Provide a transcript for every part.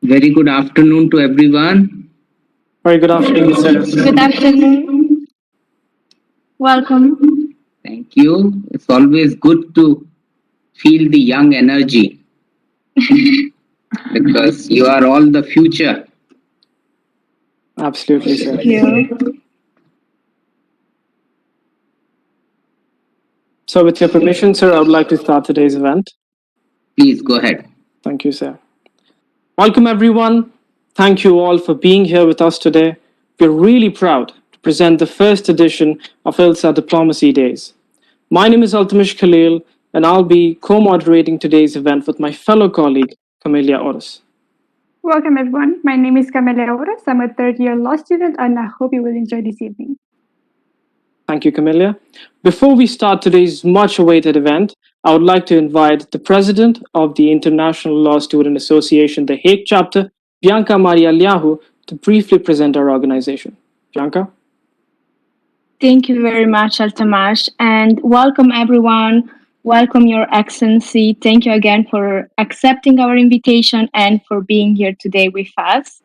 Very good afternoon to everyone. Very good afternoon, sir. Good afternoon. Welcome. Thank you. It's always good to feel the young energy because you are all the future. Absolutely, sir. Thank you. So, with your permission, sir, I would like to start today's event. Please go ahead. Thank you, sir. Welcome, everyone. Thank you all for being here with us today. We're really proud to present the first edition of ILSA Diplomacy Days. My name is Altamish Khalil, and I'll be co-moderating today's event with my fellow colleague, Camelia Oris. Welcome everyone. My name is Camila Auras. I'm a third-year law student and I hope you will enjoy this evening. Thank you, Camelia. Before we start today's much-awaited event, I would like to invite the president of the International Law Student Association, the Hague chapter, Bianca Maria Liahu, to briefly present our organization. Bianca? Thank you very much, Altamash, and welcome everyone. Welcome, Your Excellency. Thank you again for accepting our invitation and for being here today with us.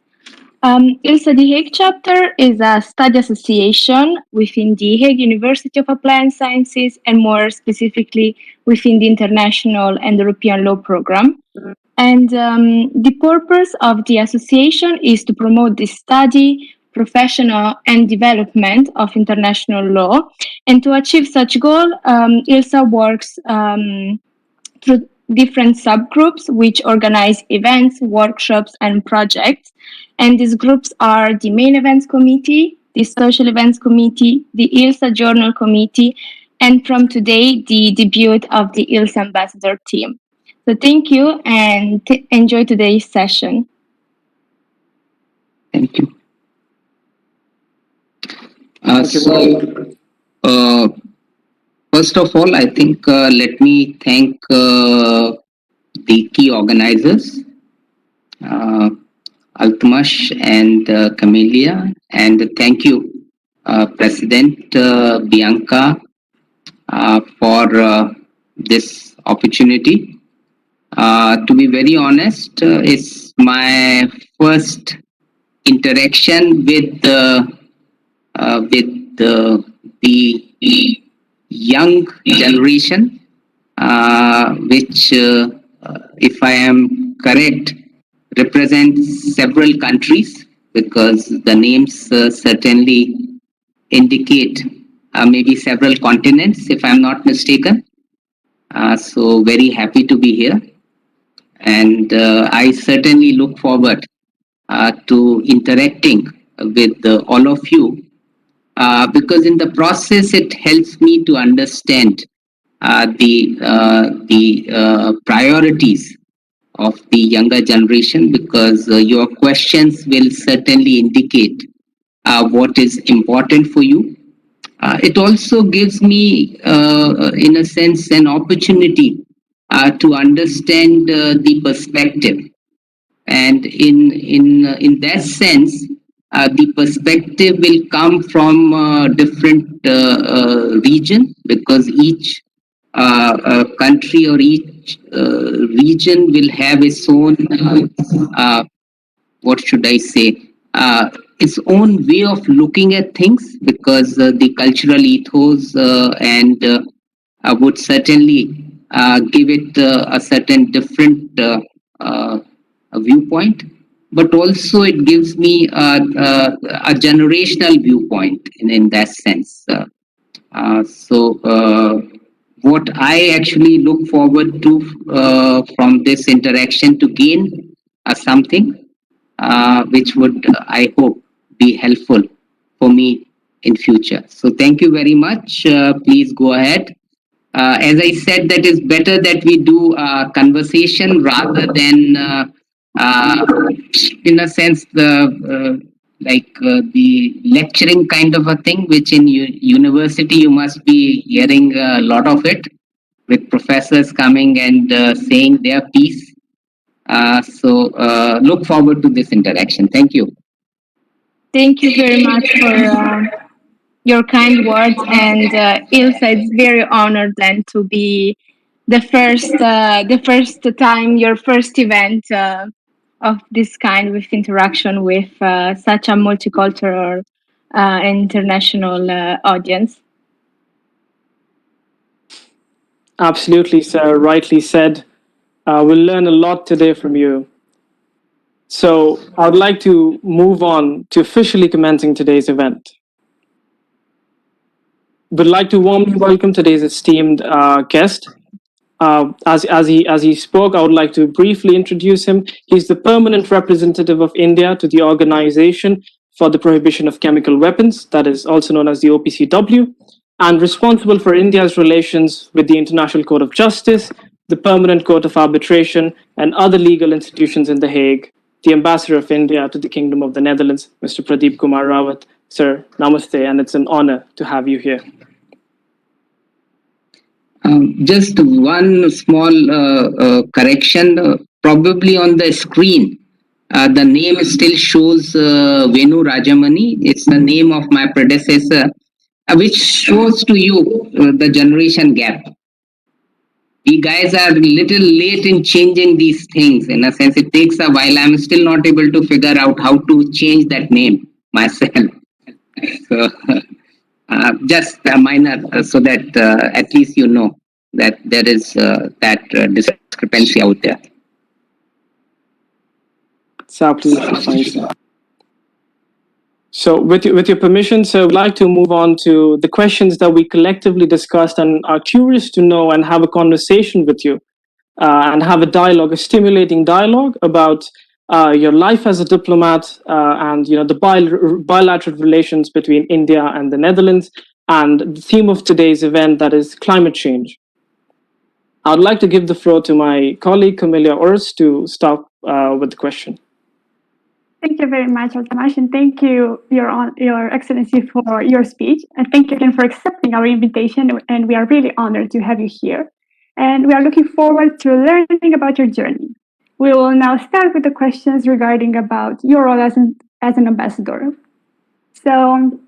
ILSA The Hague chapter is a study association within the Hague University of Applied Sciences and more specifically within the International and European Law program. And the purpose of the association is to promote the study, professional, and development of international law. And to achieve such goal, ILSA works through different subgroups which organize events, workshops, and projects. And these groups are the main events committee, the social events committee, the ILSA journal committee, and from today, the debut of the ILSA ambassador team. So thank you and enjoy today's session. Thank you. Thank you. First of all, I think let me thank the key organizers, Altamash and Camelia, and thank you, President Bianca, for this opportunity. To be very honest, it's my first interaction with the young generation, which, if I am correct, represents several countries because the names certainly indicate maybe several continents, if I'm not mistaken. So very happy to be here. And I certainly look forward to interacting with all of you because in the process it helps me to understand the priorities of the younger generation because your questions will certainly indicate what is important for you. It also gives me, in a sense, an opportunity to understand the perspective. And in that sense, the perspective will come from different region because each country or each region will have its own, what should I say, its own way of looking at things because the cultural ethos and would certainly give it a certain different viewpoint, but also it gives me a generational viewpoint in that sense. So what I actually look forward to from this interaction to gain something which would, I hope, be helpful for me in future. So thank you very much. Please go ahead. As I said, that is better that we do a conversation rather than, in a sense, the lecturing kind of a thing, which in university you must be hearing a lot of it, with professors coming and saying their piece. So look forward to this interaction. Thank you. Thank you very much for your kind words, and ILSA is very honored then to be the first time, your first event of this kind of interaction with such a multicultural international audience. Absolutely, sir. Rightly said. We'll learn a lot today from you. So I would like to move on to officially commencing today's event. Would like to warmly welcome today's esteemed guest. As he spoke, I would like to briefly introduce him. He's the permanent representative of India to the Organization for the Prohibition of Chemical Weapons, that is also known as the OPCW, and responsible for India's relations with the International Court of Justice, the Permanent Court of Arbitration, and other legal institutions in The Hague. The Ambassador of India to the Kingdom of the Netherlands, Mr. Pradeep Kumar Rawat. Sir, namaste, and it's an honor to have you here. Just one small correction. Probably on the screen, the name still shows Venu Rajamani. It's the name of my predecessor, which shows to you the generation gap. We guys are a little late in changing these things. In a sense, it takes a while. I'm still not able to figure out how to change that name myself. So, just a minor, so that at least you know that there is that discrepancy out there. It's absolutely fine, sir. So with your permission, sir, I'd like to move on to the questions that we collectively discussed and are curious to know and have a conversation with you and have a dialogue, a stimulating dialogue about your life as a diplomat and the bilateral relations between India and the Netherlands, and the theme of today's event, that is climate change. I'd like to give the floor to my colleague Camelia Urs to start with the question. Thank you very much, Altamash, and thank you, Your Excellency, for your speech. And thank you again for accepting our invitation. And we are really honored to have you here. And we are looking forward to learning about your journey. We will now start with the questions regarding about your role as an ambassador. So,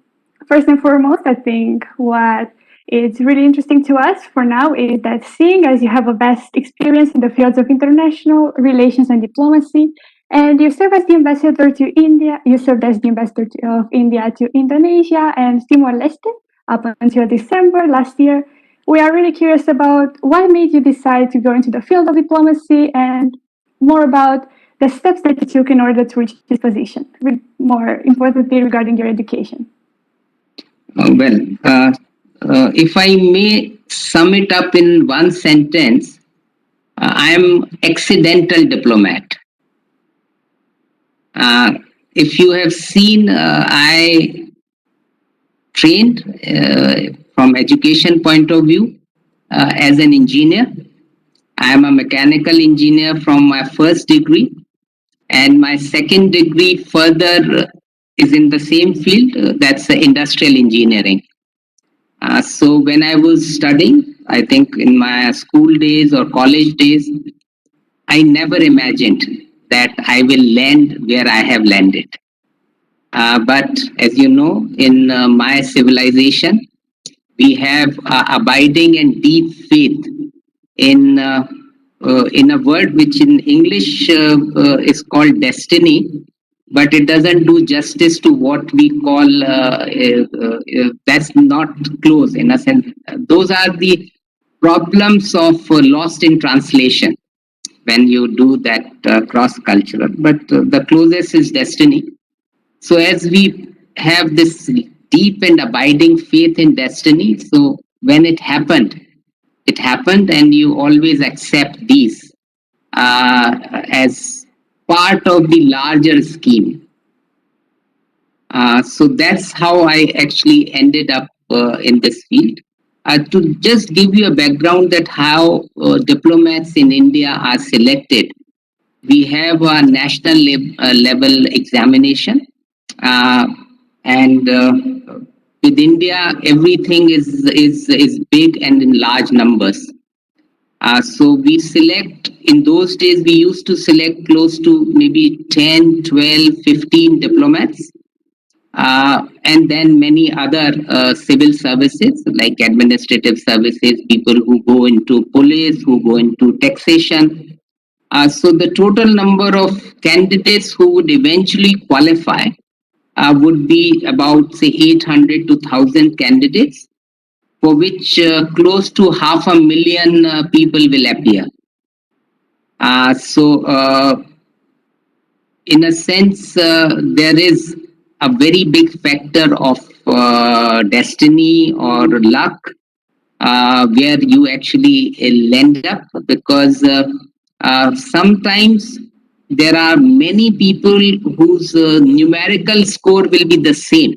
first and foremost, I think what is really interesting to us for now is that, seeing as you have a vast experience in the fields of international relations and diplomacy, and you serve as the ambassador to India. You served as the ambassador of India to Indonesia and Timor-Leste up until December last year. We are really curious about what made you decide to go into the field of diplomacy, and more about the steps that you took in order to reach this position, more importantly regarding your education. If I may sum it up in one sentence, I am accidental diplomat. If you have seen, I trained from education point of view as an engineer. I am a mechanical engineer from my first degree, and my second degree further is in the same field, that's industrial engineering. So when I was studying, I think in my school days or college days, I never imagined that I will land where I have landed. But as you know, in my civilization, we have abiding and deep faith in a word which in English is called destiny, but it doesn't do justice to what we call that's not close in a sense. Those are the problems of lost in translation when you do that cross-cultural. But the closest is destiny. So as we have this deep and abiding faith in destiny, so when it happened, and you always accept these as part of the larger scheme. So that's how I actually ended up in this field. To just give you a background that how diplomats in India are selected, we have a national level examination, and with India, everything is big and in large numbers. So we select, in those days, we used to select close to maybe 10, 12, 15 diplomats. And then many other civil services like administrative services, people who go into police, who go into taxation. So the total number of candidates who would eventually qualify would be about, say, 800 to 1,000 candidates, for which close to 500,000 people will appear. So, in a sense, there is a very big factor of destiny or luck where you actually land up, because sometimes there are many people whose numerical score will be the same,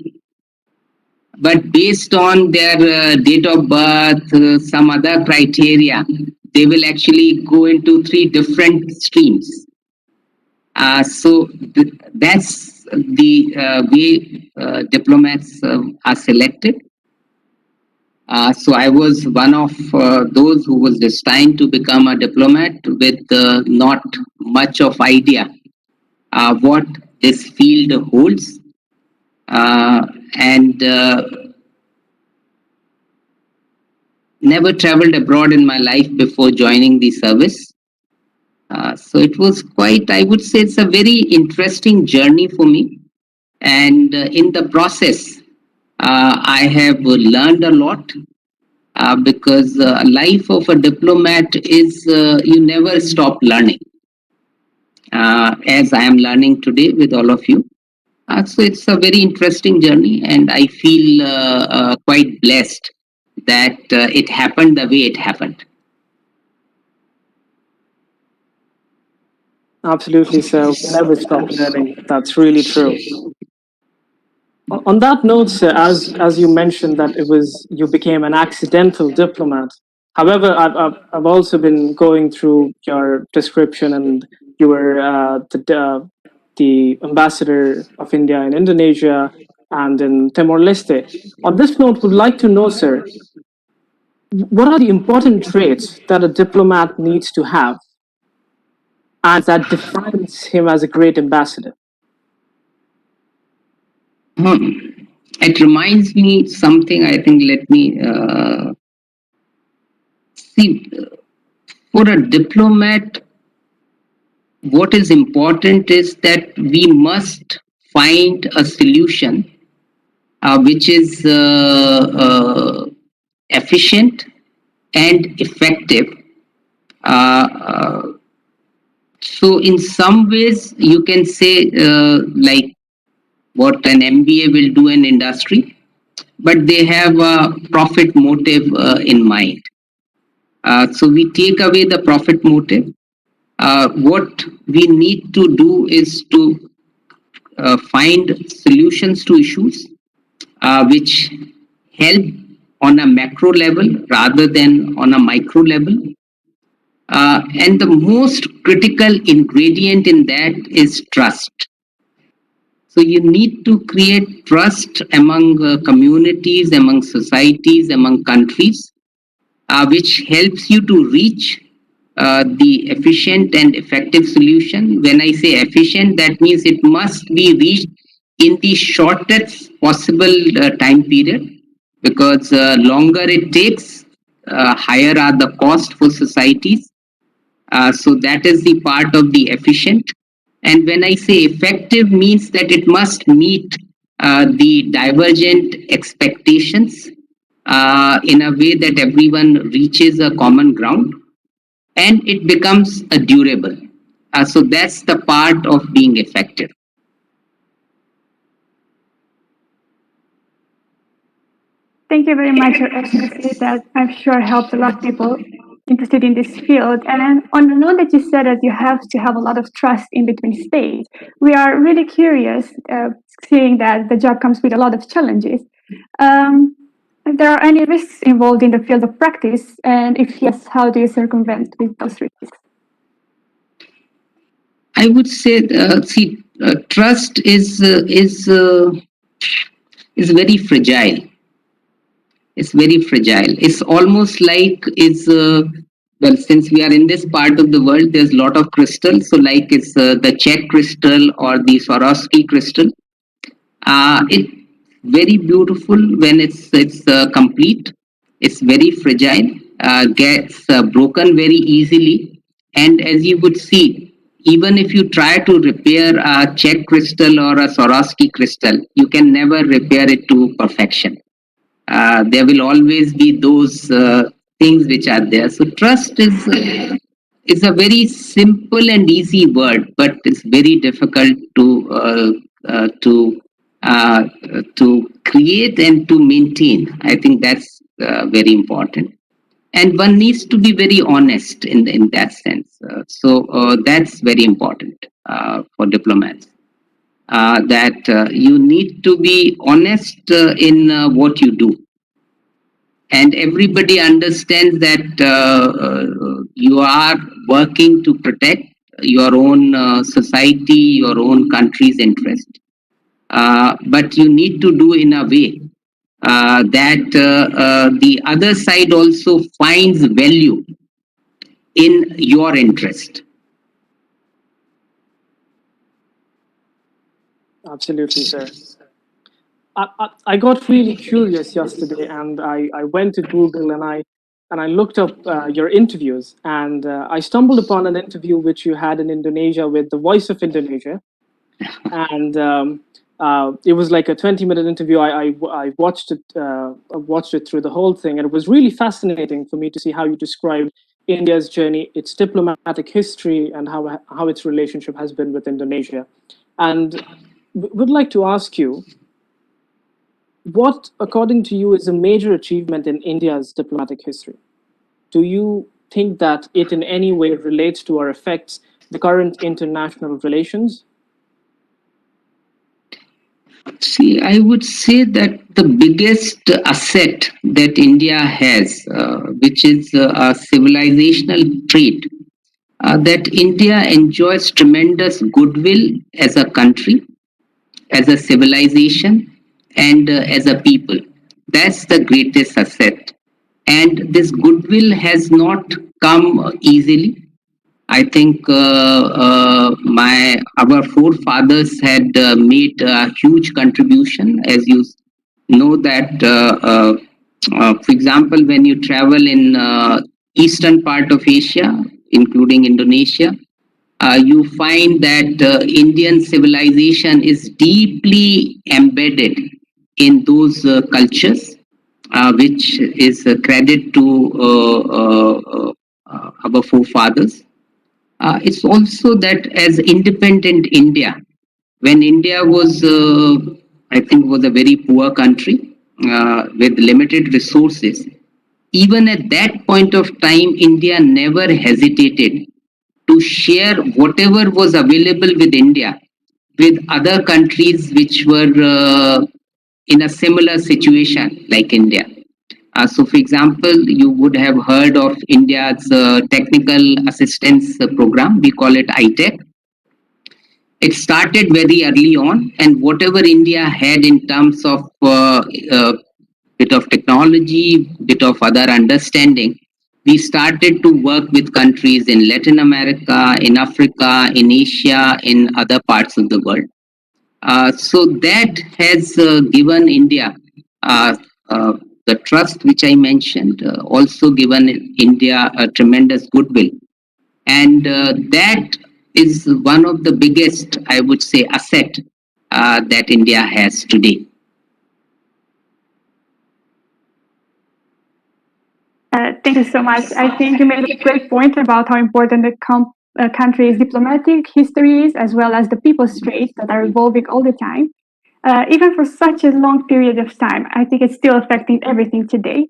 but based on their date of birth, some other criteria, they will actually go into three different streams. So that's the way diplomats are selected. So I was one of those who was destined to become a diplomat with not much of idea what this field holds, and never traveled abroad in my life before joining the service. So it was quite, I would say, it's a very interesting journey for me. And in the process, I have learned a lot, because life of a diplomat is you never stop learning, as I am learning today with all of you. So it's a very interesting journey, and I feel quite blessed that it happened the way it happened. Absolutely, sir. We never stop learning. That's really true. On that note, sir, as you mentioned that it was you became an accidental diplomat. However, I've also been going through your description, and you were the ambassador of India in Indonesia and in Timor Leste. On this note, would like to know, sir, what are the important traits that a diplomat needs to have, and that defines him as a great ambassador? It reminds me something. I think, let me see. For a diplomat, what is important is that we must find a solution which is efficient and effective. Uh, uh, so, in some ways, you can say like what an MBA will do in industry, but they have a profit motive in mind. So we take away the profit motive. What we need to do is to find solutions to issues which help on a macro level rather than on a micro level. And the most critical ingredient in that is trust. So you need to create trust among communities, among societies, among countries, which helps you to reach the efficient and effective solution. When I say efficient, that means it must be reached in the shortest possible time period, because longer it takes, higher are the cost for societies. So that is the part of the efficient. And when I say effective, means that it must meet the divergent expectations in a way that everyone reaches a common ground, and it becomes a durable. So that's the part of being effective. Thank you very much, Your Excellency. That I'm sure helped a lot of people interested in this field. And on the note that you said that you have to have a lot of trust in between states, we are really curious, seeing that the job comes with a lot of challenges. If there are any risks involved in the field of practice, and if yes, how do you circumvent with those risks? I would say, see, trust is very fragile. It's very fragile. It's almost like it's well, since we are in this part of the world, there's a lot of crystal. So, like it's the Czech crystal or the Swarovski crystal. It's very beautiful when it's complete. It's very fragile. Gets broken very easily. And as you would see, even if you try to repair a Czech crystal or a Swarovski crystal, you can never repair it to perfection. There will always be those things which are there. So trust is a very simple and easy word, but it's very difficult uh, to uh, to create and to maintain. I think that's very important, and one needs to be very honest in that sense. So that's very important for diplomats. That you need to be honest in what you do, and everybody understands that you are working to protect your own society, your own country's interest. But you need to do in a way that the other side also finds value in your interest. Absolutely, sir. I got really curious yesterday, and I went to Google and I looked up your interviews, and I stumbled upon an interview which you had in Indonesia with the Voice of Indonesia, and it was like a 20-minute interview. I watched it through the whole thing, and it was really fascinating for me to see how you described India's journey, its diplomatic history, and how its relationship has been with Indonesia. And would like to ask you, what, according to you, is a major achievement in India's diplomatic history? Do you think that it in any way relates to or affects the current international relations? See, I would say that the biggest asset that India has, which is a civilizational trait, that India enjoys tremendous goodwill as a country, as a civilization, and as a people. That's the greatest asset. And this goodwill has not come easily. I think my our forefathers had made a huge contribution. As you know that, for example, when you travel in eastern part of Asia, including Indonesia, you find that Indian civilization is deeply embedded in those cultures, which is a credit to our forefathers. It's also that as independent India, when India was, I think, was a very poor country with limited resources, even at that point of time, India never hesitated to share whatever was available with India with other countries which were in a similar situation like India. So, for example, you would have heard of India's technical assistance program. We call it ITEC. It started very early on, and whatever India had in terms of bit of technology, bit of other understanding, we started to work with countries in Latin America, in Africa, in Asia, in other parts of the world. So that has given India uh, uh, the trust which I mentioned, also given India a tremendous goodwill. And that is one of the biggest, I would say, asset that India has today. Thank you so much. I think you made a great point about how important the country's diplomatic history is, as well as the people's traits that are evolving all the time. Even for such a long period of time, I think it's still affecting everything today.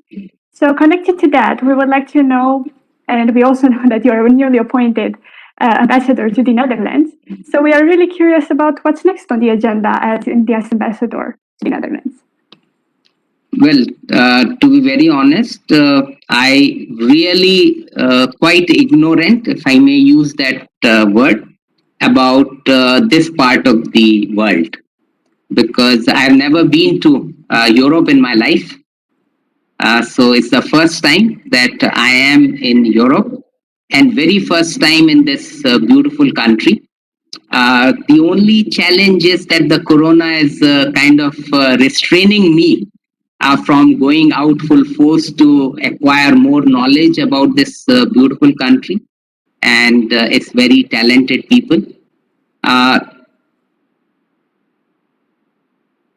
So, connected to that, we would like to know, and we also know that you're a newly appointed ambassador to the Netherlands. So, we are really curious about what's next on the agenda as India's ambassador to the Netherlands. Well, to be very honest, I really quite ignorant, if I may use that word, about this part of the world, because I've never been to Europe in my life. So it's the first time that I am in Europe, and very first time in this beautiful country. The only challenge is that the corona is kind of restraining me from going out full force to acquire more knowledge about this beautiful country. and it's very talented people. Uh,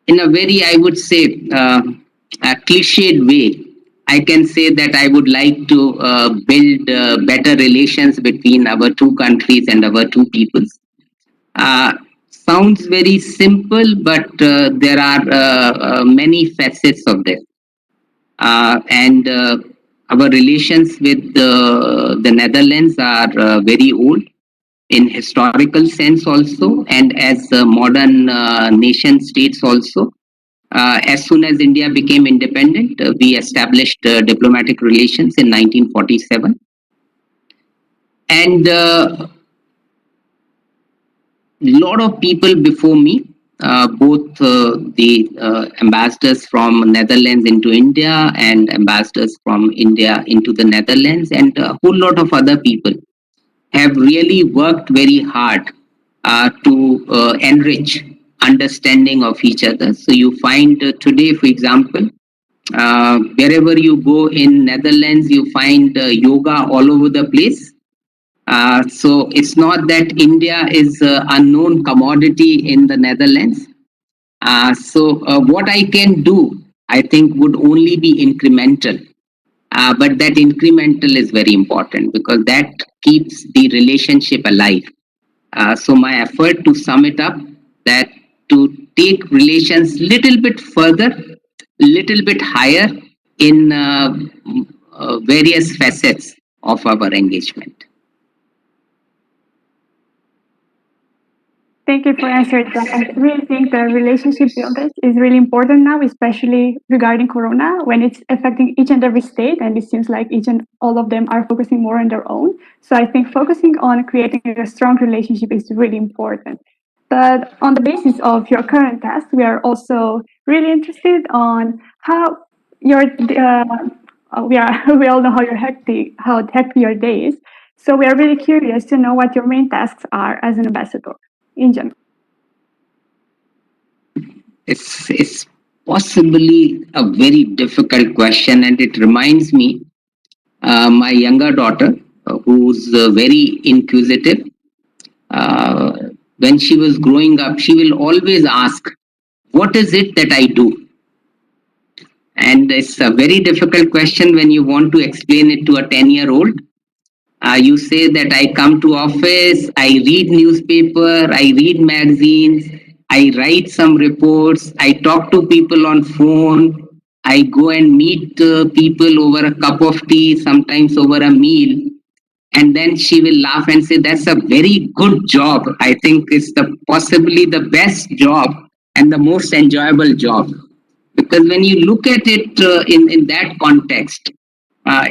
in a very, I would say, a cliched way, I can say that I would like to build better relations between our two countries and our two peoples. Uh, Sounds very simple, but there are many facets of this. And our relations with the Netherlands are very old in historical sense also, and as modern nation states also. As soon as India became independent, we established diplomatic relations in 1947. And lot of people before me, both the ambassadors from Netherlands into India and ambassadors from India into the Netherlands, and a whole lot of other people have really worked very hard to enrich understanding of each other. So you find today, for example, wherever you go in Netherlands, you find yoga all over the place. So it's not that India is an unknown commodity in the Netherlands. So what I can do, I think, would only be incremental. But that incremental is very important because that keeps the relationship alive. So my effort, to sum it up, that to take relations little bit further, little bit higher in various facets of our engagement. Thank you for answering that. I really think the relationship builders is really important now, especially regarding Corona, when it's affecting each and every state, and it seems like each and all of them are focusing more on their own. So I think focusing on creating a strong relationship is really important. But on the basis of your current task, we are also really interested on how your we all know how hectic your day is. So we are really curious to know what your main tasks are as an ambassador in general. It's possibly a very difficult question, and it reminds me my younger daughter, who's very inquisitive. Uh, when she was growing up, she will always ask, "What is it that I do?" And it's a very difficult question when you want to explain it to a 10-year-old. You say that I come to office, I read newspaper, I read magazines, I write some reports, I talk to people on phone, I go and meet people over a cup of tea, sometimes over a meal. And then she will laugh and say, "That's a very good job. I think it's the possibly the best job and the most enjoyable job." Because when you look at it in that context,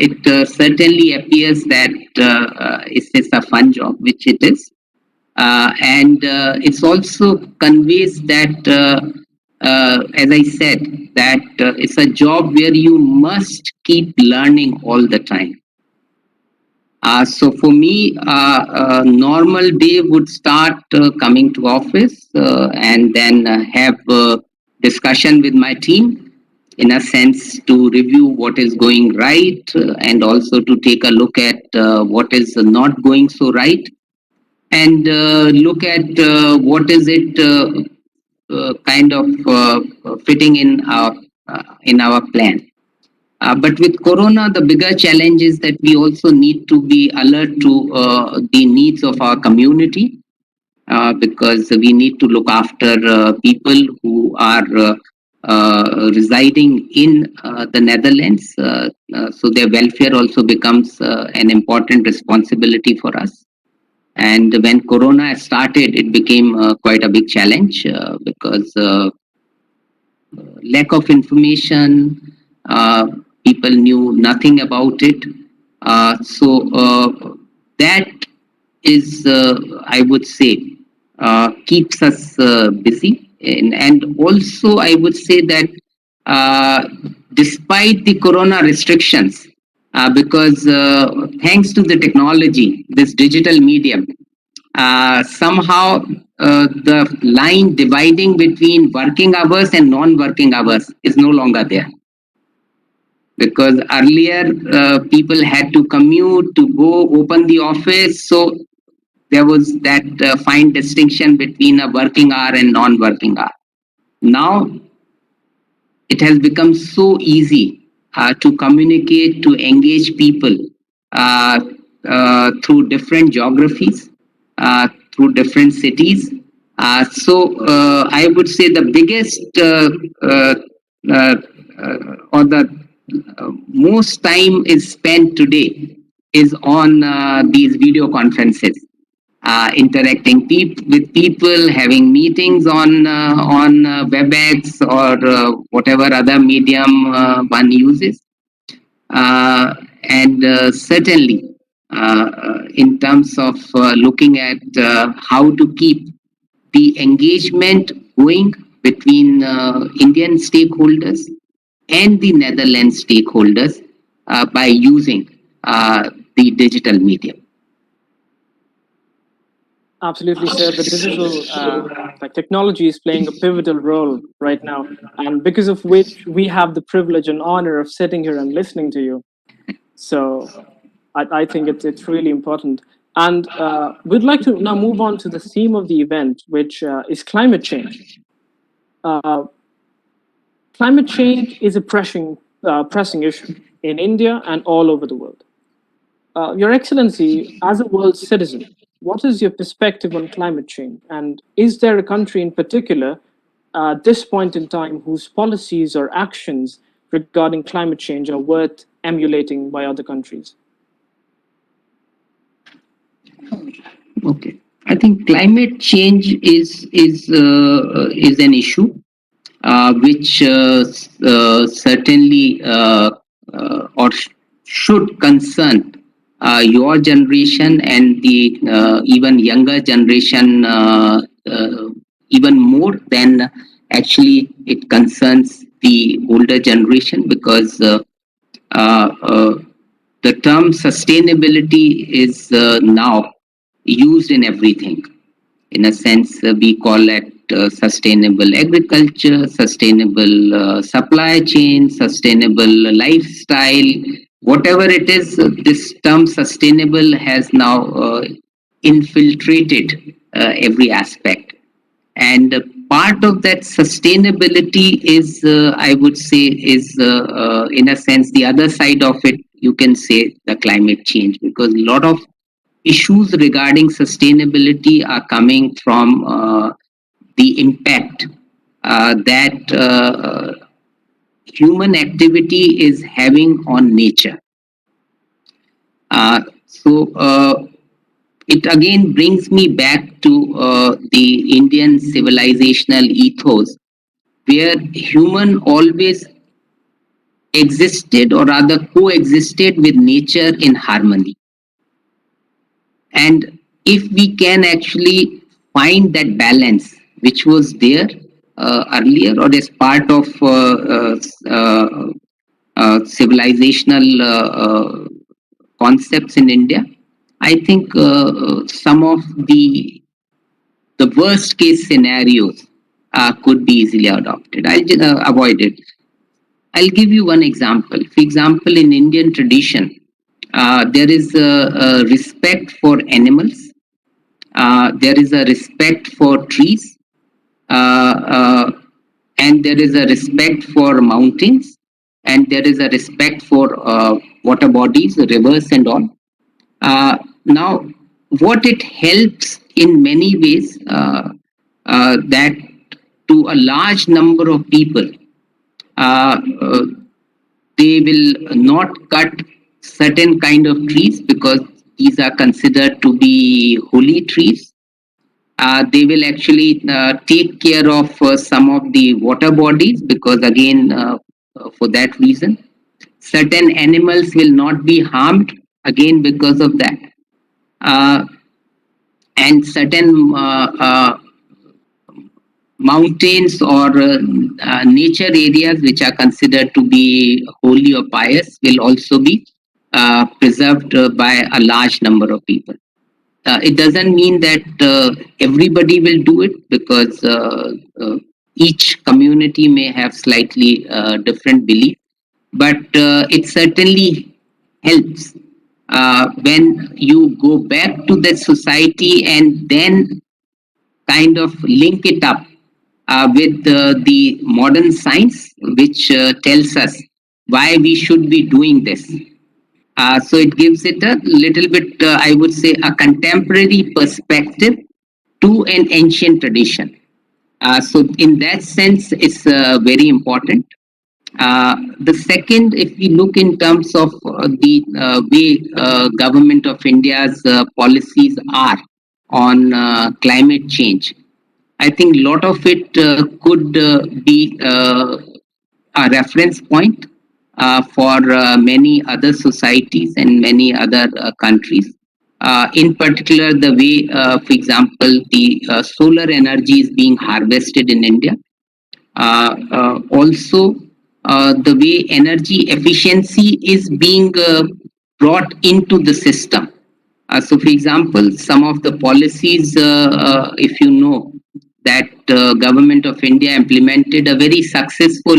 it certainly appears that it's a fun job, which it is. And it's also conveys that, as I said, that it's a job where you must keep learning all the time. So for me, a normal day would start coming to office and then have a discussion with my team, in a sense, to review what is going right and also to take a look at what is not going so right, and look at what is it kind of fitting in our plan. But with Corona, the bigger challenge is that we also need to be alert to the needs of our community, because we need to look after people who are residing in the Netherlands. So their welfare also becomes an important responsibility for us. And when Corona started, it became quite a big challenge because lack of information, people knew nothing about it. So that is, I would say, keeps us busy. And also, I would say that despite the Corona restrictions, because thanks to the technology, this digital medium, somehow the line dividing between working hours and non-working hours is no longer there. because earlier people had to commute to go open the office. So there was that fine distinction between a working hour and non-working hour. Now it has become so easy to communicate, to engage people uh, through different geographies, through different cities. So I would say the biggest uh, uh, or the most time is spent today is on these video conferences, interacting with people, having meetings on WebEx or whatever other medium one uses, and certainly in terms of looking at how to keep the engagement going between Indian stakeholders and the Netherlands stakeholders by using the digital medium. Absolutely, sir. The digital technology is playing a pivotal role right now, and because of which we have the privilege and honor of sitting here and listening to you. So I think it's really important. And we'd like to now move on to the theme of the event, which is climate change. Uh, Climate change is a pressing issue in India and all over the world. Your Excellency, as a world citizen, what is your perspective on climate change? And is there a country in particular at this point in time whose policies or actions regarding climate change are worth emulating by other countries? Okay, I think climate change is an issue which certainly or should concern your generation and the even younger generation even more than actually it concerns the older generation, because uh, the term sustainability is now used in everything. In a sense, we call it sustainable agriculture, sustainable supply chain, sustainable lifestyle, whatever it is. This term sustainable has now infiltrated every aspect. And part of that sustainability is, I would say, is in a sense the other side of it. You can say the climate change, because a lot of issues regarding sustainability are coming from the impact that human activity is having on nature. So it again brings me back to the Indian civilizational ethos, where human always existed, or rather coexisted with nature in harmony. And if we can actually find that balance which was there earlier, or as part of civilizational concepts in India, I think some of the worst case scenarios could be easily adopted. I'll avoid it. I'll give you one example. For example, in Indian tradition, there is a respect for animals. There is a respect for trees, uh, uh, and there is a respect for mountains, and there is a respect for water bodies, rivers, and all. Now, what it helps in many ways, that to a large number of people, uh, uh, they will not cut certain kind of trees because these are considered to be holy trees. They will actually take care of some of the water bodies, because again, for that reason, certain animals will not be harmed, again because of that. Uh, and certain mountains or nature areas which are considered to be holy or pious will also be preserved by a large number of people. It doesn't mean that everybody will do it, because each community may have slightly different belief. but it certainly helps when you go back to the society and then kind of link it up with the modern science, which tells us why we should be doing this. So it gives it a little bit, I would say, a contemporary perspective to an ancient tradition. So in that sense, it's very important. The second, if we look in terms of the way government of India's policies are on climate change, I think a lot of it could be a reference point for many other societies and many other countries. In particular, the way, for example, the solar energy is being harvested in India. Also, the way energy efficiency is being brought into the system. So, for example, some of the policies, if you know, that government of India implemented a very successful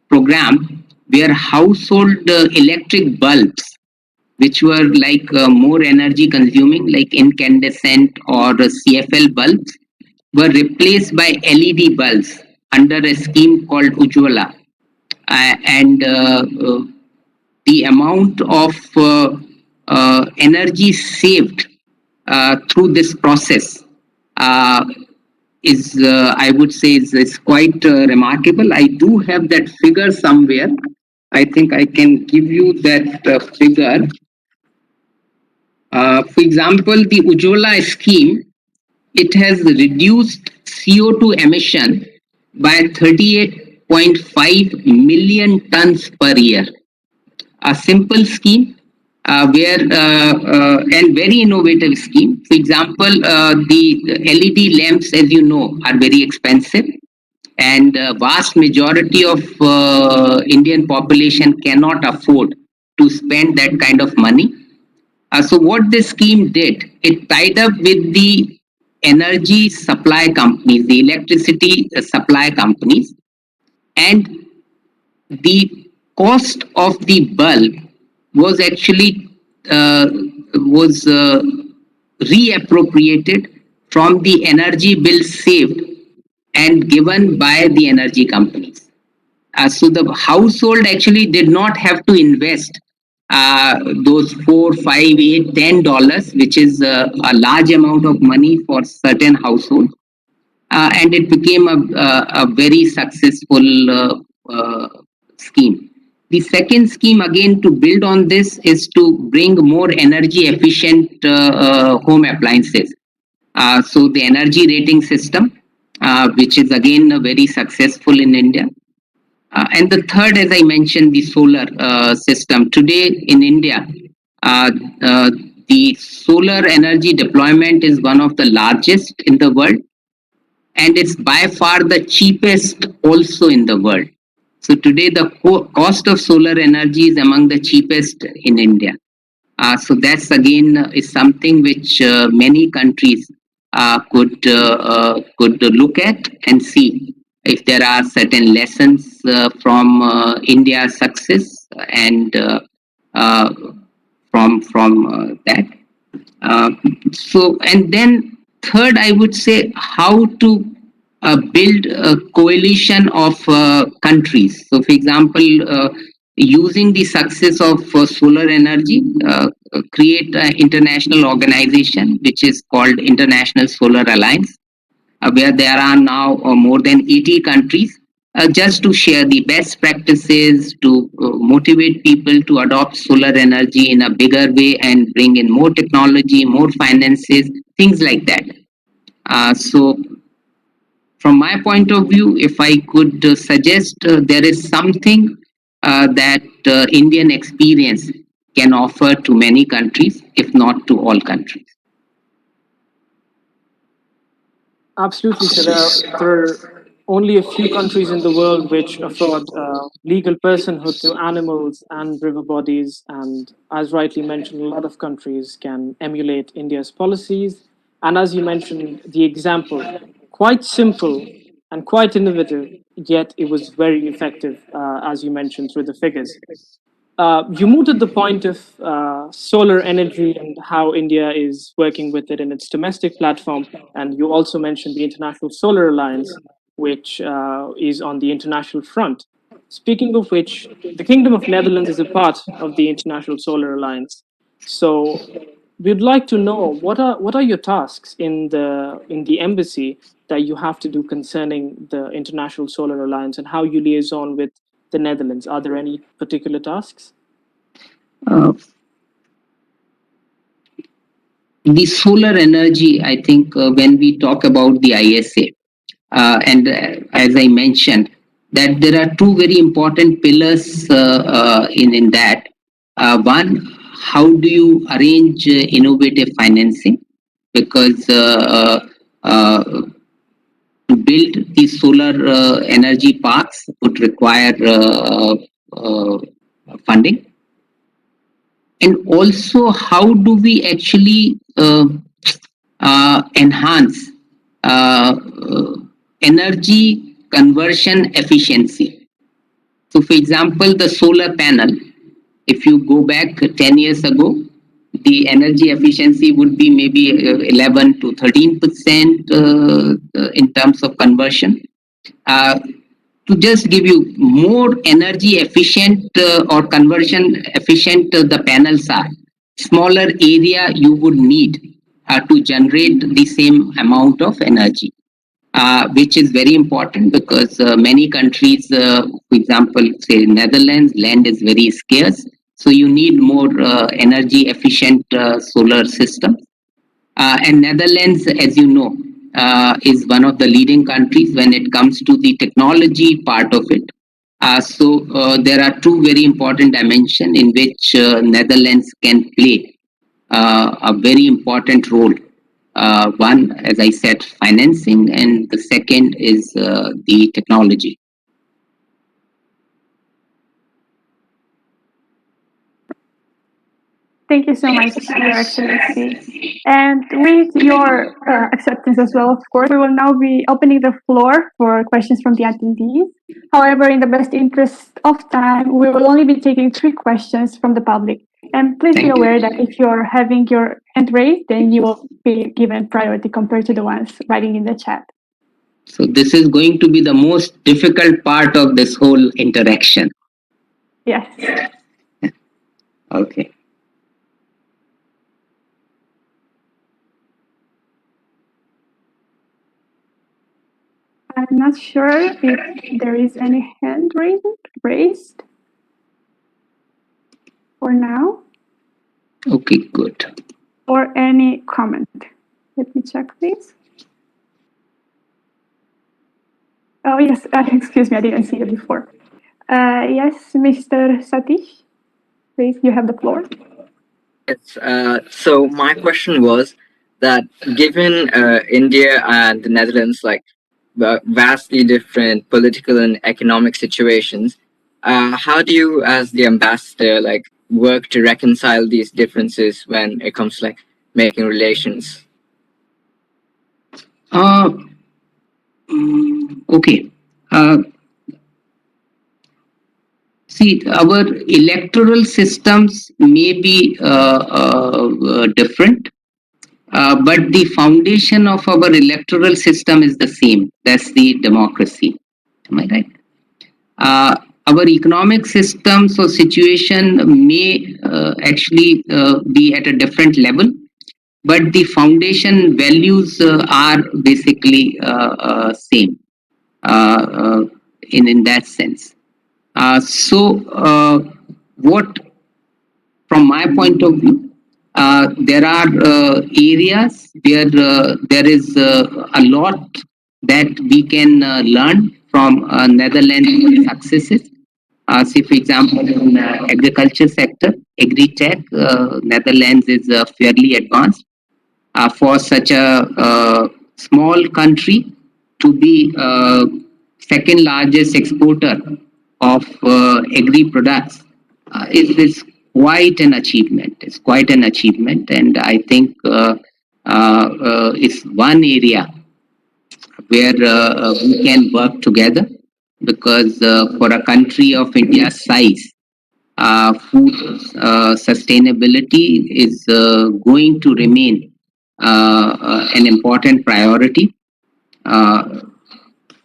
program where household electric bulbs, which were like more energy consuming, like incandescent or CFL bulbs, were replaced by LED bulbs under a scheme called Ujwala. And the amount of energy saved through this process uh, is, I would say, is quite remarkable. I do have that figure somewhere. I think I can give you that figure. For example, the Ujwala scheme, it has reduced CO2 emission by 38.5 million tons per year. A simple scheme where and very innovative scheme. For example, the LED lamps, as you know, are very expensive, and vast majority of Indian population cannot afford to spend that kind of money. So what this scheme did, it tied up with the energy supply companies, the electricity supply companies, and the cost of the bulb was actually uh, was reappropriated from the energy bill saved and given by the energy companies. So the household actually did not have to invest those 4, 5, 8, $10, which is a large amount of money for certain households, and it became a very successful scheme. The second scheme, again, to build on this, is to bring more energy efficient home appliances. So the energy rating system, which is again very successful in India. And the third, as I mentioned, the solar system. Today in India, uh, uh, the solar energy deployment is one of the largest in the world, and it's by far the cheapest also in the world. So today the cost of solar energy is among the cheapest in India. So that's again is something which many countries could look at and see if there are certain lessons from India's success and uh, from that. Uh, so, and then third, I would say how to build a coalition of countries. So, for example, using the success of solar energy, create an international organization which is called International Solar Alliance, where there are now more than 80 countries, just to share the best practices, to motivate people to adopt solar energy in a bigger way and bring in more technology, more finances, things like that. So, from my point of view, if I could suggest, there is something that Indian experience can offer to many countries, if not to all countries. Absolutely, sir. There are only a few countries in the world which afford legal personhood to animals and river bodies. And as rightly mentioned, a lot of countries can emulate India's policies. And as you mentioned, the example, quite simple and quite innovative, yet it was very effective, as you mentioned through the figures. You mooted the point of solar energy and how India is working with it in its domestic platform. And you also mentioned the International Solar Alliance, which is on the international front. Speaking of which, the Kingdom of Netherlands is a part of the International Solar Alliance. So we'd like to know what are your tasks in the embassy that you have to do concerning the International Solar Alliance and how you liaison with the Netherlands. Are there any particular tasks? Uh, the solar energy, I think, when we talk about the ISA, and as I mentioned, that there are two very important pillars in that. One, how do you arrange innovative financing? Because to build these solar energy parks would require funding. And also, how do we actually enhance energy conversion efficiency? So, for example, the solar panel, if you go back 10 years ago, the energy efficiency would be maybe 11 to 13% in terms of conversion. Uh, to just give you more energy efficient or conversion efficient the panels are, smaller area you would need to generate the same amount of energy, which is very important because many countries, for example, say Netherlands, land is very scarce. So you need more energy efficient solar system. And Netherlands, as you know, is one of the leading countries when it comes to the technology part of it. So there are two very important dimensions in which Netherlands can play a very important role. One, as I said, financing, and the second is the technology. Thank you so much, Your Excellency. And with your acceptance as well, of course, we will now be opening the floor for questions from the attendees. However, in the best interest of time, we will only be taking 3 questions from the public. And please be aware that if you're having your hand raised, then you will be given priority compared to the ones writing in the chat. So this is going to be the most difficult part of this whole interaction. Yes. Okay. I'm not sure if there is any hand raised for now. Okay, good. Or any comment. Let me check, please. Oh, yes. Excuse me, I didn't see it before. Yes, Mr. Satish, please, you have the floor. Yes. So my question was that given India and the Netherlands like vastly different political and economic situations, how do you, as the ambassador, like work to reconcile these differences when it comes to like making relations? Okay. See, our electoral systems may be different, but the foundation of our electoral system is the same. That's the democracy. Am I right? Our economic systems or situation may actually be at a different level, but the foundation values are basically same in that sense. So, what, from my point of view, there are areas where there is a lot that we can learn from Netherlands successes. Say, for example, in agriculture sector, agri-tech, Netherlands is fairly advanced. For such a small country to be second largest exporter of agri products is quite an achievement. It's quite an achievement, and I think it's one area where we can work together because for a country of India's size, food sustainability is going to remain an important priority. Uh,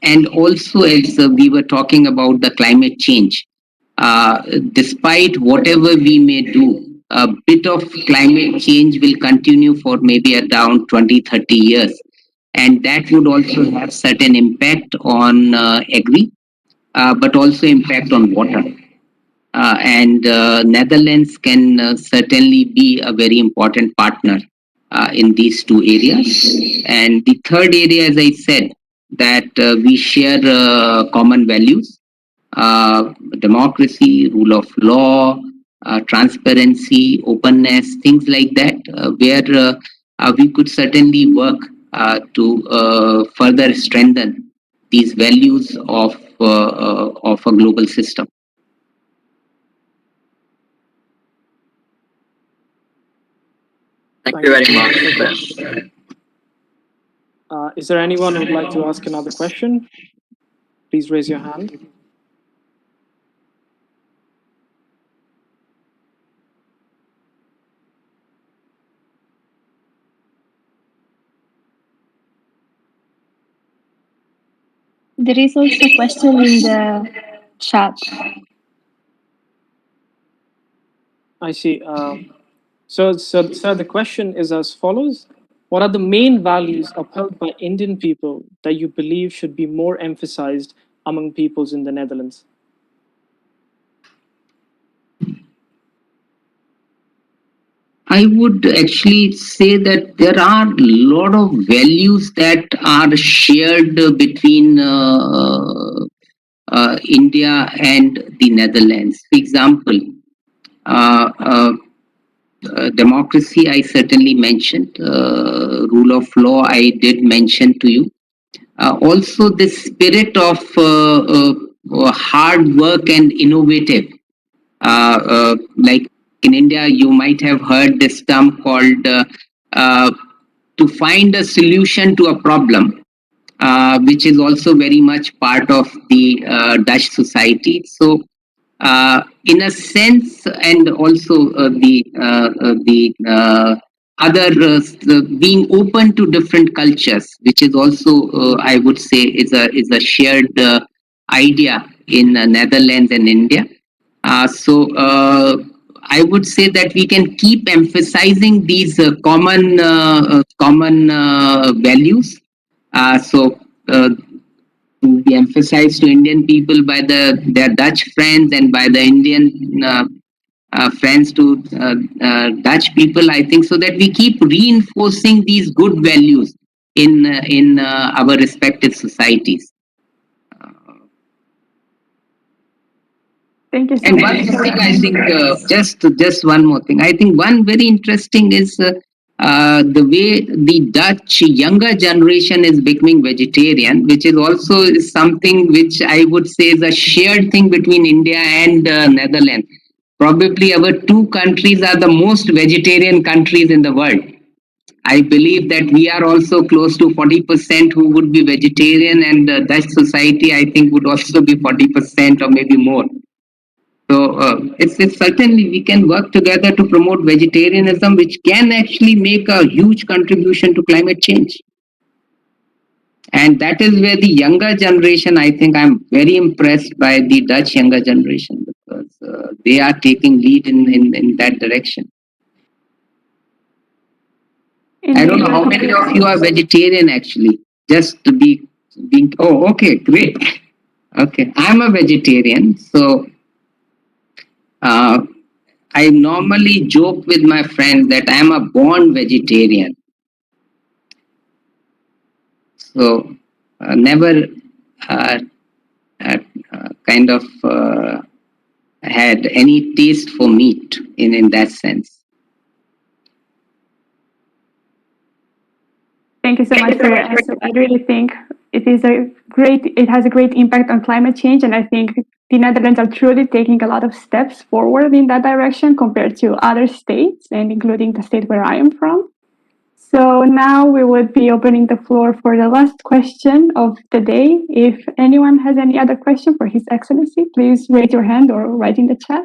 and also, as we were talking about the climate change, despite whatever we may do, a bit of climate change will continue for maybe around 20, 30 years. And that would also have certain impact on agri, but also impact on water. And Netherlands can certainly be a very important partner in these two areas. And the third area, as I said, that we share common values, democracy, rule of law, transparency, openness, things like that, where we could certainly work to further strengthen these values of a global system. Thank you very much. Is there anyone who would like to ask another question? Please raise your hand. There is also a question in the chat. I see. So, the question is as follows. What are the main values upheld by Indian people that you believe should be more emphasized among peoples in the Netherlands? I would actually say that there are a lot of values that are shared between India and the Netherlands. For example, uh, uh, democracy, I certainly mentioned. Rule of law, I did mention to you. Also, the spirit of hard work and innovative. Like in India, you might have heard this term called uh, to find a solution to a problem, which is also very much part of the Dutch society. So, in a sense, and also the other being open to different cultures, which is also I would say is a shared idea in Netherlands and India. So I would say that we can keep emphasizing these common values. So to be emphasized to Indian people by their Dutch friends and by the Indian friends to Dutch people, I think, so that we keep reinforcing these good values in our respective societies. Thank you so And much. one more thing, I think, just one more thing. I think one very interesting is the way the Dutch younger generation is becoming vegetarian, which is also something which I would say is a shared thing between India and Netherlands. Probably our two countries are the most vegetarian countries in the world. I believe that we are also close to 40% who would be vegetarian, and Dutch society, I think, would also be 40% or maybe more. So it's certainly we can work together to promote vegetarianism, which can actually make a huge contribution to climate change. And that is where the younger generation, I think I'm very impressed by the Dutch younger generation, because they are taking lead in that direction. I don't know how many of you are vegetarian actually, just to be being, oh, okay, great. Okay, I'm a vegetarian, so I normally joke with my friends that I'm a born vegetarian. So never uh, kind of had any taste for meat in that sense. Thank you so much for your answer. I really think it has a great impact on climate change, and I think the Netherlands are truly taking a lot of steps forward in that direction compared to other states, and including the state where I am from. So now we would be opening the floor for the last question of the day. If anyone has any other question for His Excellency, please raise your hand or write in the chat.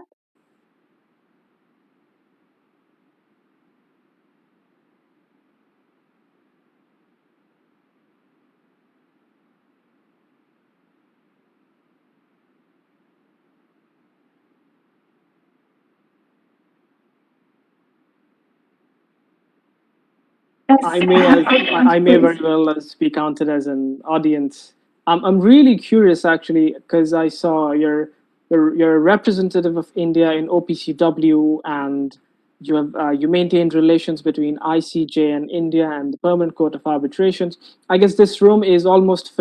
I may very well be counted as an audience. I'm really curious actually because I saw you're a representative of India in OPCW, and you maintained relations between ICJ and India and the Permanent Court of Arbitrations. I guess this room is almost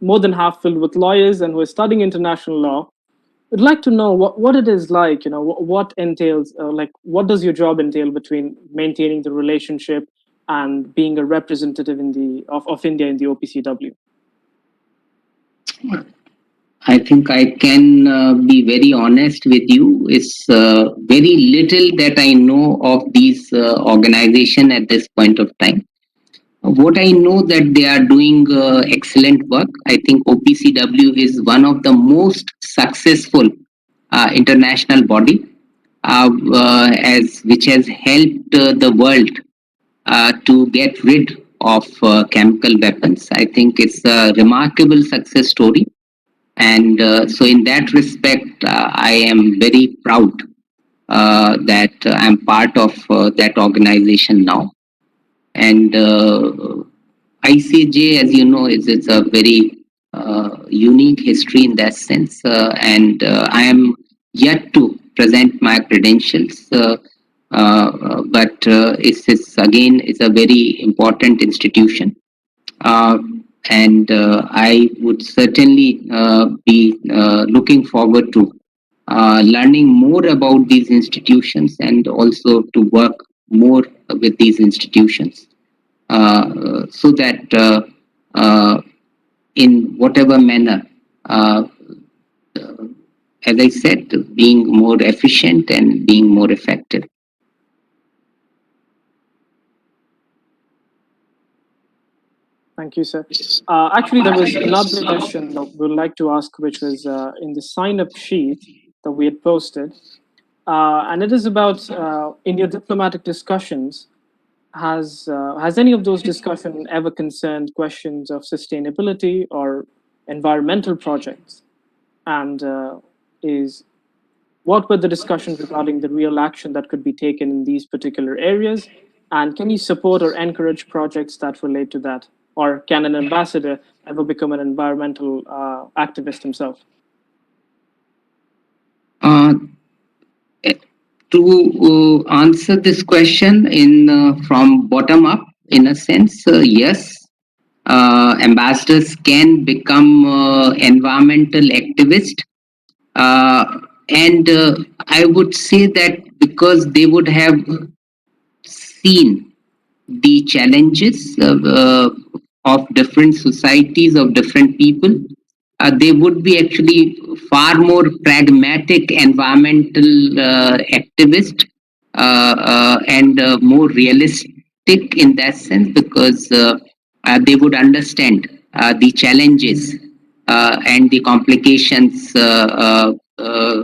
more than half filled with lawyers and who are studying international law. I'd like to know what it is like, what entails, like, what does your job entail between maintaining the relationship and being a representative of India in the OPCW? I think I can be very honest with you. It's very little that I know of these organization at this point of time. What I know that they are doing excellent work. I think OPCW is one of the most successful international body as which has helped the world to get rid of chemical weapons. I think it's a remarkable success story, and so in that respect, I am very proud that I'm part of that organization now. And ICJ, as you know, is a very unique history in that sense, and I am yet to present my credentials. But it's again it's a very important institution, uh, and I would certainly be looking forward to learning more about these institutions and also to work more with these institutions so that in whatever manner, uh, as I said, being more efficient and being more effective. Thank you, sir. Actually, there was another question that we would like to ask, which was in the sign-up sheet that we had posted, and it is about in your diplomatic discussions. Has any of those discussions ever concerned questions of sustainability or environmental projects? And what were the discussions regarding the real action that could be taken in these particular areas? And can you support or encourage projects that relate to that? Or can an ambassador ever become an environmental activist himself? Uh, to answer this question in from bottom up, in a sense, yes, ambassadors can become environmental activists, and I would say that because they would have seen the challenges of different societies, of different people, they would be actually far more pragmatic environmental activist and more realistic in that sense because they would understand the challenges and the complications,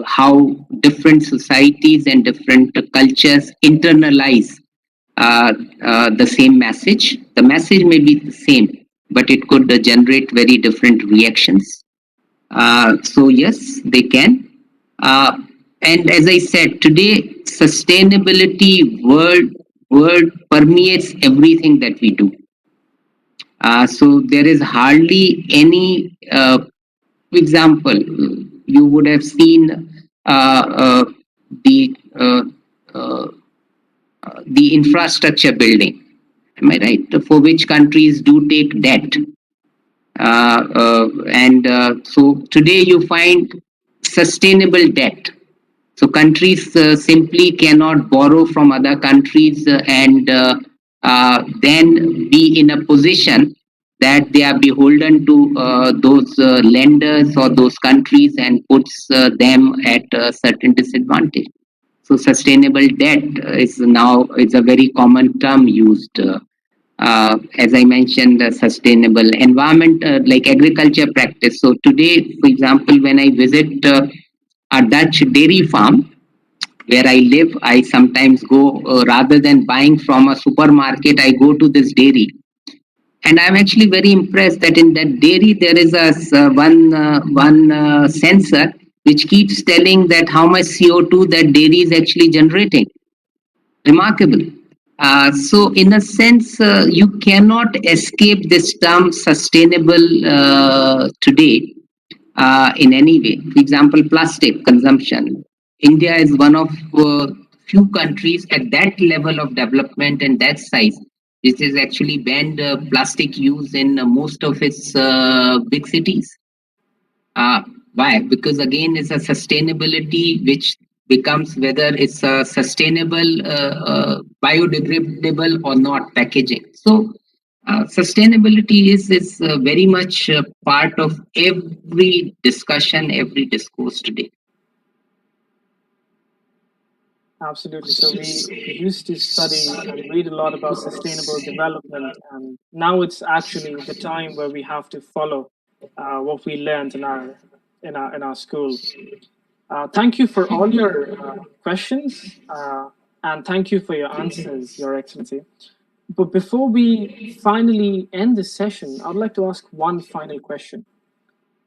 how different societies and different cultures internalize the same message. The message may be the same, but it could generate very different reactions. So yes, they can. And as I said, today sustainability word permeates everything that we do. So there is hardly any example. You would have seen the the infrastructure building. Am I right? For which countries do take debt. And so today you find sustainable debt. So countries simply cannot borrow from other countries and then be in a position that they are beholden to those lenders or those countries and puts them at a certain disadvantage. So sustainable debt is now it's a very common term used as I mentioned, sustainable environment, like agriculture practice. So today, for example, when I visit a Dutch dairy farm where I live, I sometimes go, rather than buying from a supermarket, I go to this dairy. And I'm actually very impressed that in that dairy there is one sensor which keeps telling that how much CO2 that dairy is actually generating. Remarkable. So, in a sense, you cannot escape this term sustainable today in any way. For example, plastic consumption. India is one of few countries at that level of development and that size, which is actually banned plastic use in most of its big cities. Why? Because again, it's a sustainability which becomes whether it's a sustainable, biodegradable or not packaging. So, sustainability is very much part of every discussion, every discourse today. Absolutely. So we used to study and read a lot about sustainable development, and now it's actually the time where we have to follow what we learned in our school. Thank you for all your questions, and thank you for your answers, Your Excellency. But before we finally end this session, I'd like to ask one final question.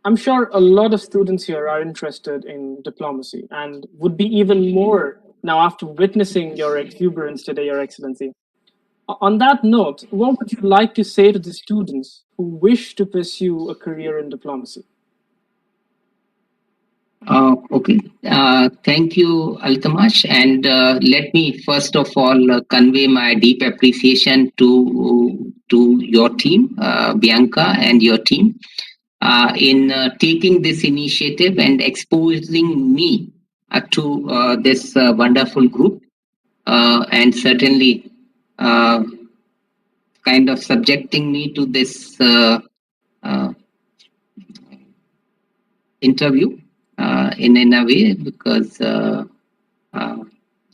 I'm sure a lot of students here are interested in diplomacy and would be even more now after witnessing your exuberance today, Your Excellency. On that note, what would you like to say to the students who wish to pursue a career in diplomacy? Okay. Thank you, Altamash. And let me first of all convey my deep appreciation to your team, Bianca, and your team, in taking this initiative and exposing me to this wonderful group, and certainly uh, kind of subjecting me to this uh, interview in a way, because uh,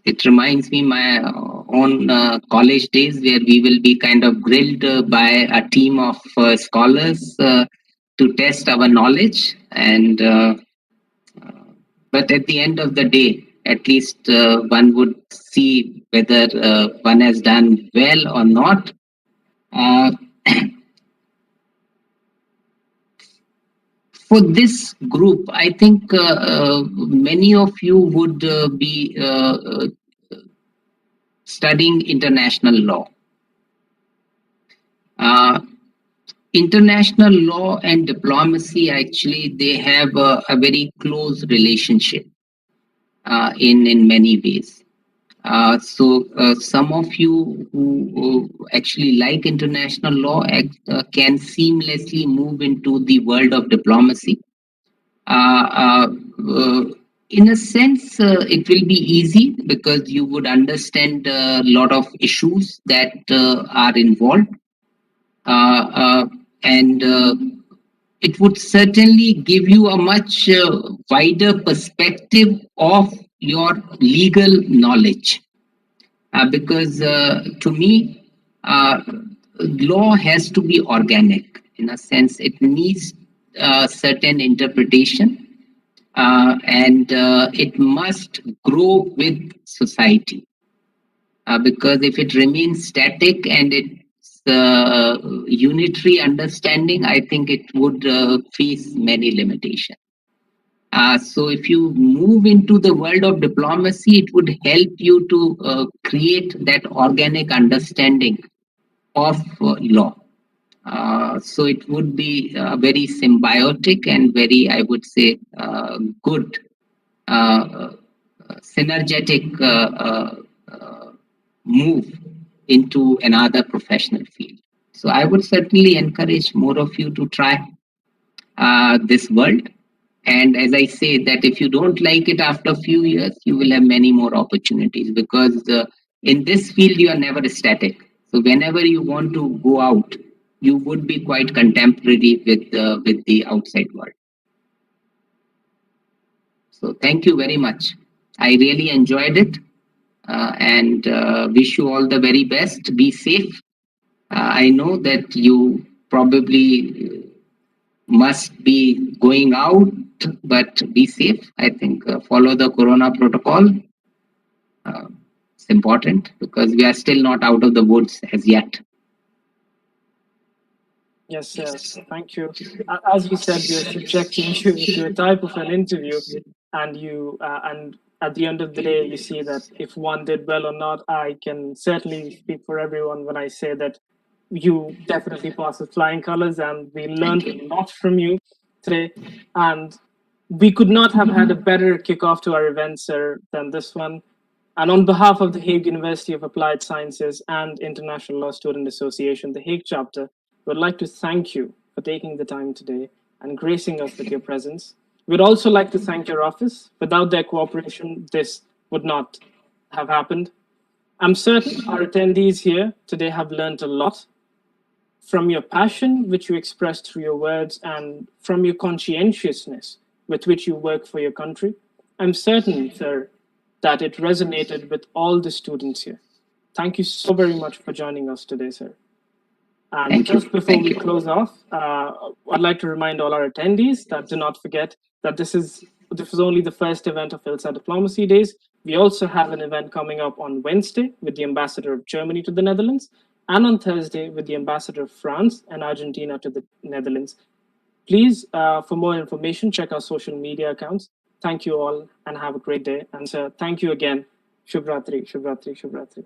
it reminds me my own college days, where we will be kind of grilled by a team of scholars to test our knowledge. And but at the end of the day, at least one would see whether one has done well or not. Uh, for this group, I think many of you would be studying international law. Uh, International law and diplomacy, actually, they have a very close relationship in many ways. So some of you who actually like international law can seamlessly move into the world of diplomacy. Uh, uh, uh, in a sense, it will be easy because you would understand a lot of issues that are involved. Uh, and it would certainly give you a much wider perspective of your legal knowledge. Because to me, law has to be organic. In a sense, it needs certain interpretation, and it must grow with society. Because if it remains static and it's unitary understanding, I think it would face many limitations. So if you move into the world of diplomacy, it would help you to create that organic understanding of law. So it would be very symbiotic and very, I would say, good, uh, synergetic move into another professional field. So I would certainly encourage more of you to try this world. And as I say, that if you don't like it after a few years, you will have many more opportunities, because in this field you are never static. So whenever you want to go out, you would be quite contemporary with the outside world. So thank you very much. I really enjoyed it, and wish you all the very best. Be safe, I know that you probably must be going out, but be safe. I think follow the corona protocol. It's important because we are still not out of the woods as yet. Yes, sir. Thank you. As you said, we are subjecting you to a type of an interview, and at the end of the day, you see that if one did well or not. I can certainly speak for everyone when I say that you definitely passed with flying colors, and we learned a lot from you today. And we could not have had a better kickoff to our event, sir, than this one. And on behalf of the Hague University of Applied Sciences and International Law Student Association, the Hague chapter, would like to thank you for taking the time today and gracing us with your presence. We'd also like to thank your office. Without their cooperation, this would not have happened. I'm certain our attendees here today have learned a lot from your passion, which you express through your words, and from your conscientiousness with which you work for your country. I'm certain, sir, that it resonated with all the students here. Thank you so very much for joining us today, sir. And Thank you. just before Thank we you. close off, I'd like to remind all our attendees that do not forget that this is only the first event of ILSA Diplomacy Days. We also have an event coming up on Wednesday with the Ambassador of Germany to the Netherlands, and on Thursday with the Ambassador of France and Argentina to the Netherlands. Please, for more information, check our social media accounts. Thank you all and have a great day. And sir, thank you again. Shubhratri, Shubhratri, Shubhratri.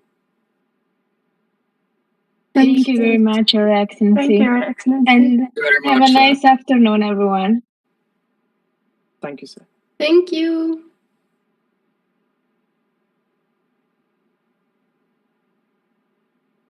Thank you very much, Your Excellency. Thank you, Your Excellency. And Thank you very have much, a sir. nice afternoon, everyone. Thank you, sir. Thank you.